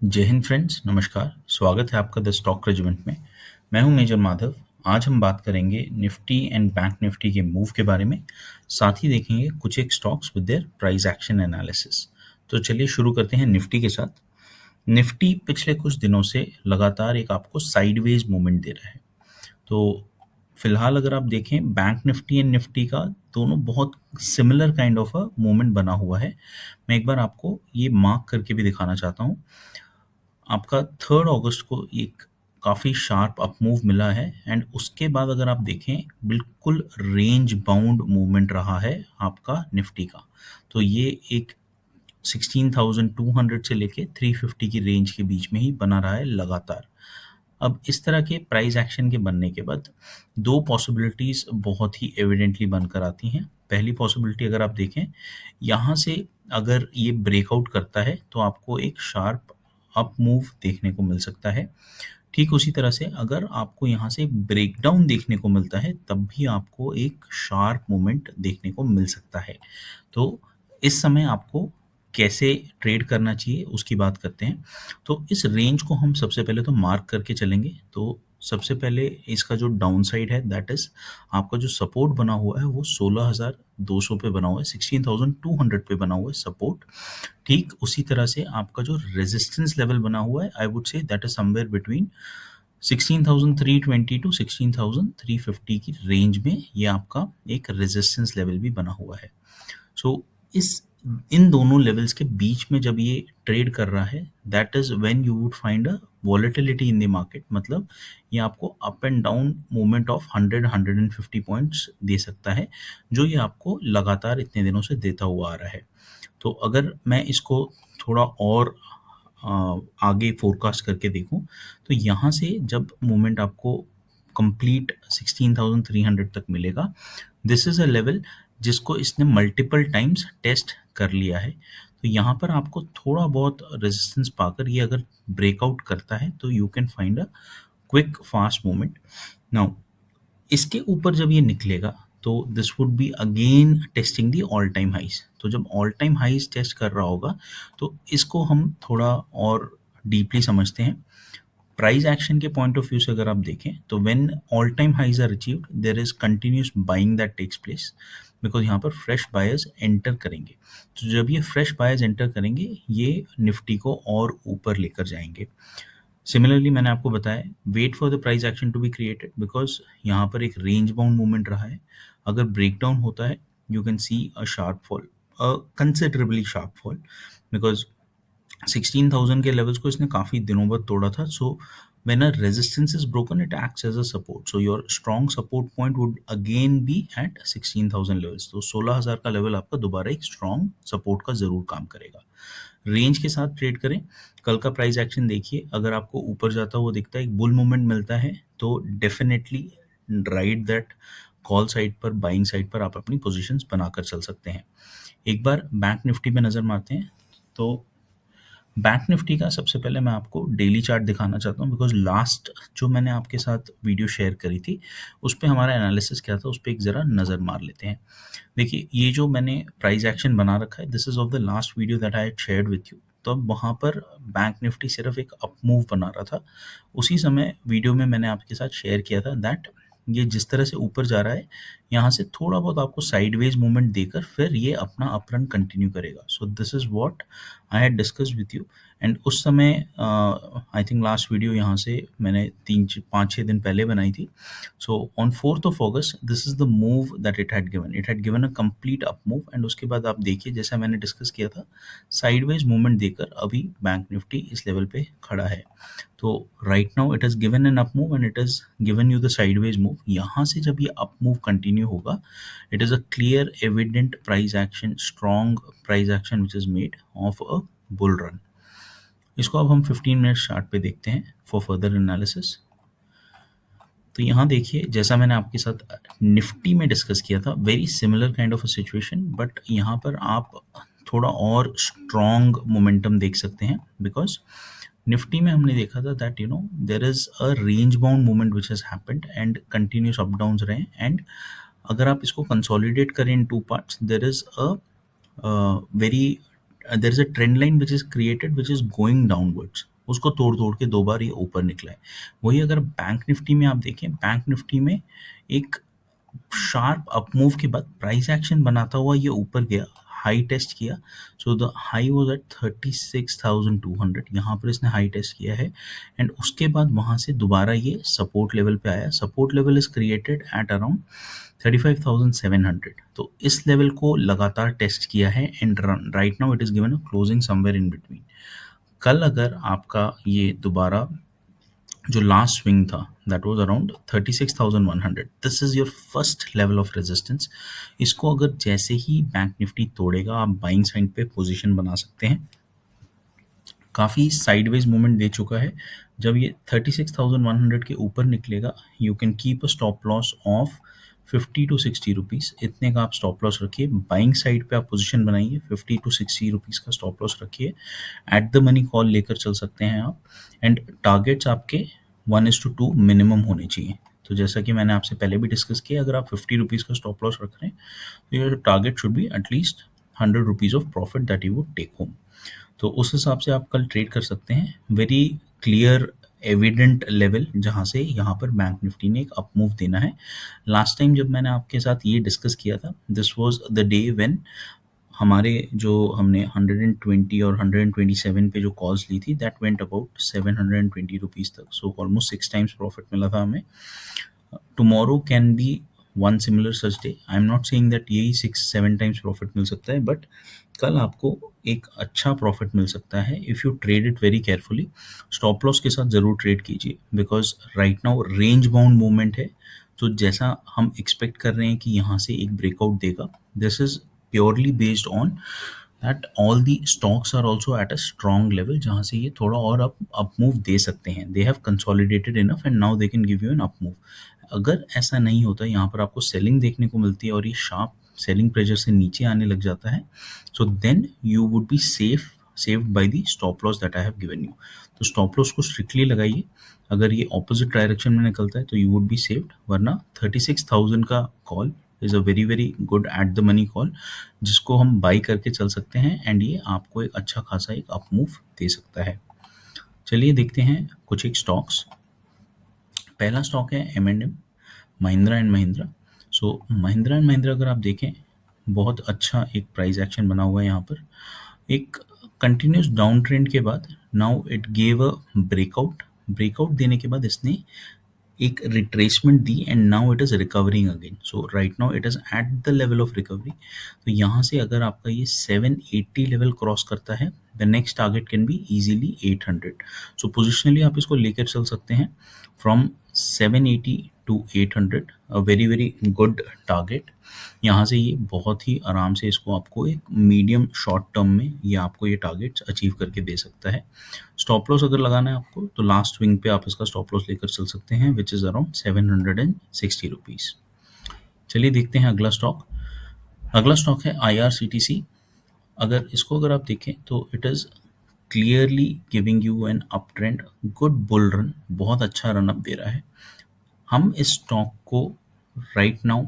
जय हिंद फ्रेंड्स, नमस्कार। स्वागत है आपका द स्टॉक रेजिमेंट में। मैं हूं मेजर माधव। आज हम बात करेंगे निफ्टी एंड बैंक निफ्टी के मूव के बारे में। साथ ही देखेंगे कुछ एक stocks with their price action analysis. तो चलिए शुरू करते हैं निफ्टी के साथ। निफ्टी पिछले कुछ दिनों से लगातार एक आपको साइडवेज मूवमेंट दे रहा है। तो फिलहाल अगर आप देखें बैंक निफ्टी एंड निफ्टी का दोनों बहुत similar kind of a movement बना हुआ है। मैं एक बार आपको ये मार्क करके भी दिखाना चाहता हूँ। आपका 3 अगस्त को एक काफ़ी शार्प अप मूव मिला है एंड उसके बाद अगर आप देखें बिल्कुल रेंज बाउंड मूवमेंट रहा है आपका निफ्टी का। तो ये एक 16,200 से लेके 350 की रेंज के बीच में ही बना रहा है लगातार। अब इस तरह के प्राइस एक्शन के बनने के बाद दो पॉसिबिलिटीज़ बहुत ही एविडेंटली बनकर आती हैं। पहली पॉसिबिलिटी अगर आप देखें, यहाँ से अगर ये ब्रेकआउट करता है तो आपको एक शार्प अप मूव देखने को मिल सकता है। ठीक उसी तरह से अगर आपको यहाँ से ब्रेकडाउन देखने को मिलता है तब भी आपको एक शार्प मूवमेंट देखने को मिल सकता है। तो इस समय आपको कैसे ट्रेड करना चाहिए उसकी बात करते हैं। तो इस रेंज को हम सबसे पहले तो मार्क करके चलेंगे। तो सबसे पहले इसका जो डाउन साइड है दैट इज आपका जो सपोर्ट बना हुआ है वो 16,200 पे बना हुआ है, 16,200 पे बना हुआ है सपोर्ट। ठीक उसी तरह से आपका जो रेजिस्टेंस लेवल बना हुआ है I would say that is somewhere between 16,320 to 16,350 की रेंज में ये आपका एक रेजिस्टेंस लेवल भी बना हुआ है। सो इस इन दोनों लेवल्स के बीच में जब ये ट्रेड कर रहा है that is when you would find a volatility in the market. मतलब ये आपको up and down movement of 100-150 points दे सकता है, जो ये आपको लगातार इतने दिनों से देता हुआ आ रहा है। तो अगर मैं इसको थोड़ा और आगे फोरकास्ट करके देखूं तो यहाँ से जब मूवमेंट आपको कंप्लीट 16,300 तक मिलेगा, दिस इज अ लेवल जिसको इसने मल्टीपल टाइम्स टेस्ट कर लिया है। तो यहाँ पर आपको थोड़ा बहुत रेजिस्टेंस पाकर ये अगर ब्रेकआउट करता है तो you can find a quick fast movement. Now इसके ऊपर जब ये निकलेगा तो this would be again testing the all time highs. तो जब ऑल टाइम हाइज टेस्ट कर रहा होगा तो इसको हम थोड़ा और डीपली समझते हैं। प्राइस एक्शन के पॉइंट ऑफ व्यू से अगर आप देखें तो when all time highs are achieved there is continuous buying that takes place, because यहाँ पर फ्रेश बायर्स एंटर करेंगे। तो जब ये फ्रेश बायर्स एंटर करेंगे ये निफ्टी को और ऊपर लेकर जाएंगे। सिमिलरली मैंने आपको बताया wait for the price action to be created, because यहाँ पर एक रेंज बाउंड मूवमेंट रहा है। अगर ब्रेकडाउन होता है you can see a sharp fall, a considerably sharp fall, because 16,000 के लेवल्स को इसने काफ़ी दिनों बाद तोड़ा था। सो when a resistance is broken it acts as a support, so your strong support point would again be at 16,000 levels। तो 16,000 का लेवल आपका दोबारा एक स्ट्रॉन्ग सपोर्ट का ज़रूर काम करेगा। रेंज के साथ ट्रेड करें। कल का प्राइस एक्शन देखिए, अगर आपको ऊपर जाता हुआ दिखता है, एक बुल मूवमेंट मिलता है तो definitely right that call side पर, बाइंग साइड पर आप अपनी पोजीशंस बनाकर चल सकते हैं। एक बार बैंक निफ्टी पे नज़र मारते हैं। तो बैंक निफ्टी का सबसे पहले मैं आपको डेली चार्ट दिखाना चाहता हूँ, बिकॉज लास्ट जो मैंने आपके साथ वीडियो शेयर करी थी उस पर हमारा एनालिसिस क्या था उस पर एक ज़रा नज़र मार लेते हैं। देखिए ये जो मैंने प्राइस एक्शन बना रखा है this is of the last video that I shared with you. तो अब वहाँ पर बैंक निफ्टी सिर्फ एक अप मूव बना रहा था। उसी समय वीडियो में मैंने आपके साथ शेयर किया था दैट ये जिस तरह से ऊपर जा रहा है यहाँ से थोड़ा बहुत आपको साइडवेज मूवमेंट देकर फिर ये अपना अप रन कंटिन्यू करेगा। So this is what I had discuss with you. And उस समय आई थिंक लास्ट वीडियो यहाँ से मैंने 5-6 दिन पहले बनाई थी। So on 4th of August this is the move that it had given a complete up move. And उसके बाद आप देखिए जैसा मैंने डिस्कस किया था साइडवेज मूवमेंट देकर अभी बैंक निफ्टी इस लेवल पे खड़ा है। तो right now it has given an up move and it has given you the sideways move. यहाँ से जब ये अप मूव कंटिन्यू होगा it is a clear evident price action, strong price action which is made of a bull run. इसको अब हम 15 minute chart पे देखते हैं फॉर फर्दर एनालिसिस। तो यहाँ देखिए जैसा मैंने आपके साथ निफ्टी में डिस्कस किया था very similar kind of a situation, but यहाँ पर आप थोड़ा और स्ट्रॉन्ग मोमेंटम देख सकते हैं। बिकॉज निफ्टी में हमने देखा था that there is a range bound movement which has happened and continuous up downs रहे। एंड अगर आप इसको कंसोलिडेट करें in 2 parts there is a very there is a trend line which is created which is going downwards। उसको तोड़ के 2 बार ये ऊपर निकला है। वही अगर बैंक निफ्टी में आप देखें, बैंक निफ्टी में एक शार्प अप मूव के बाद प्राइस एक्शन बनाता हुआ ये ऊपर गया, हाई टेस्ट किया। So the high was at 36,200, यहाँ पर इसने हाई टेस्ट किया है एंड उसके बाद वहाँ से दोबारा ये सपोर्ट लेवल पे आया। Support level is created at around 35,700। तो इस लेवल को लगातार टेस्ट किया है and right now it is given a closing somewhere in between. कल अगर आपका ये दोबारा जो लास्ट स्विंग था that was around 36,100, this is your first level of resistance. इसको अगर जैसे ही बैंक निफ्टी तोड़ेगा आप बाइंग साइड पे पोजीशन बना सकते हैं। काफ़ी साइडवेज मूवमेंट दे चुका है। जब ये 36,100 के ऊपर निकलेगा you can keep a stop loss of 50 to 60 rupees, इतने का आप स्टॉप लॉस रखिए। बाइंग साइड पे आप पोजीशन बनाइए, 50 to 60 रुपीज़ का स्टॉप लॉस रखिए। एट द मनी कॉल लेकर चल सकते हैं आप एंड टारगेट्स आपके 1:2 मिनिमम होने चाहिए। तो जैसा कि मैंने आपसे पहले भी डिस्कस किया, अगर आप 50 रुपीज़ का स्टॉप लॉस रख रहे हैं तो your target should be at least 100 rupees of profit that you would take home. तो उस हिसाब से आप कल ट्रेड कर सकते हैं। वेरी क्लियर एविडेंट लेवल जहाँ से यहाँ पर बैंक निफ्टी ने एक अप मूव देना है। लास्ट टाइम जब मैंने आपके साथ ये डिस्कस किया था, this was the day when हमारे जो हमने 120 और 127 पे जो कॉल्स ली थी दैट वेंट अबाउट 720 रुपीज़ तक। सो ऑलमोस्ट 6 टाइम्स प्रॉफिट मिला था हमें। Tomorrow can be one similar such day. I am not saying that यही 6-7 टाइम्स प्रॉफिट मिल सकता है, बट कल आपको एक अच्छा प्रॉफिट मिल सकता है if you trade it very carefully. Stop loss के साथ ज़रूर ट्रेड कीजिए because right now range bound movement है। तो जैसा हम एक्सपेक्ट कर रहे हैं कि यहाँ से एक ब्रेकआउट देगा, this is purely based on that all the stocks are also at a strong level जहाँ से ये थोड़ा और अप मूव दे सकते हैं। They have consolidated enough and now they can give you an up move. अगर ऐसा नहीं होता, यहाँ पर आपको सेलिंग देखने को मिलती है और ये शार्प सेलिंग प्रेशर से नीचे आने लग जाता है, so then you would be saved by the stop loss that I have given you. तो स्टॉप लॉस को स्ट्रिक्टली लगाइए। अगर ये ऑपोजिट डायरेक्शन में निकलता है तो यू वुड बी सेव्ड, वरना 36,000 का call is a very very good at the money call जिसको हम बाई करके चल सकते हैं एंड ये आपको एक अच्छा खासा एक अप मूव दे सकता है। चलिए देखते हैं कुछ एक स्टॉक्स। पहला स्टॉक है M&M, Mahindra and Mahindra. So Mahindra and Mahindra अगर आप देखें बहुत अच्छा एक प्राइस एक्शन बना हुआ है यहाँ पर। एक कंटिन्यूस डाउन ट्रेंड के बाद now it gave a breakout देने के बाद इसने एक retracement the and now it is recovering again. So right now it is at the level of recovery. तो यहाँ से अगर आपका ये 780 लेवल क्रॉस करता है the next target can be easily 800। So positionally आप इसको लेकर चल सकते हैं from 780 to 800, a very very good target. यहाँ से ये बहुत ही आराम से इसको आपको एक मीडियम शॉर्ट टर्म में ये आपको ये टारगेट्स अचीव करके दे सकता है। स्टॉप लॉस अगर लगाना है आपको तो लास्ट विंग पे आप इसका स्टॉप लॉस लेकर चल सकते हैं विच इज़ अराउंड 760 रुपीज़। चलिए देखते हैं अगला स्टॉक। अगला स्टॉक है IRCTC। अगर आप देखें तो it is clearly giving you an up trend, good bull run, बहुत अच्छा रन अप दे रहा है। हम इस स्टॉक को राइट नाउ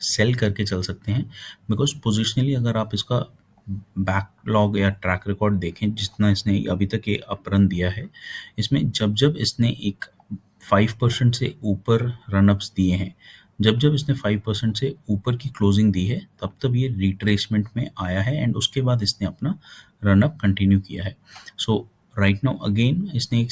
सेल करके चल सकते हैं बिकॉज पोजिशनली अगर आप इसका बैकलॉग या ट्रैक रिकॉर्ड देखें जितना इसने अभी तक ये अपरन दिया है, इसमें जब इसने एक 5% से ऊपर रनअप्स दिए हैं, जब इसने 5% से ऊपर की क्लोजिंग दी है तब ये रिट्रेसमेंट में आया है एंड उसके बाद इसने अपना रनअप कंटिन्यू किया है। सो राइट नाउ अगेन इसने एक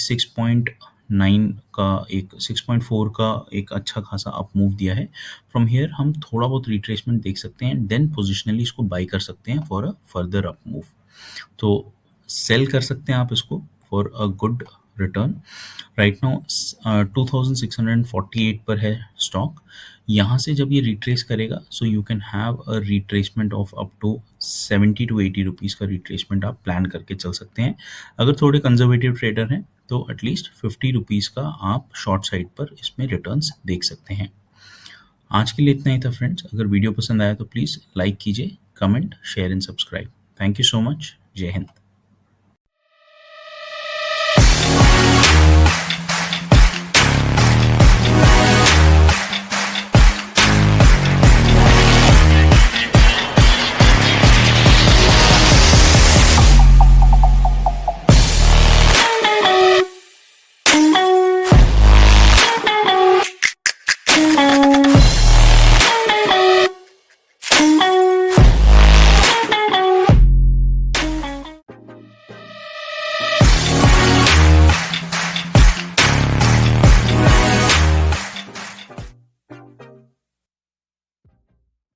6.4 का एक अच्छा खासा अप मूव दिया है। फ्रॉम हियर हम थोड़ा बहुत रिट्रेसमेंट देख सकते हैं देन पोजिशनली इसको बाई कर सकते हैं for a further up move. तो सेल कर सकते हैं आप इसको for a good return. Right now 2648 पर है स्टॉक। यहाँ से जब ये रिट्रेस करेगा so you can have a retracement of up to 70 to 80 rupees का रिट्रेसमेंट आप प्लान करके चल सकते हैं। अगर थोड़े कंजर्वेटिव ट्रेडर हैं तो एटलीस्ट 50 रुपीज़ का आप शॉर्ट साइड पर इसमें रिटर्न्स देख सकते हैं। आज के लिए इतना ही था फ्रेंड्स। अगर वीडियो पसंद आया तो प्लीज़ लाइक कीजिए, comment, share and subscribe. Thank you so much. जय हिंद।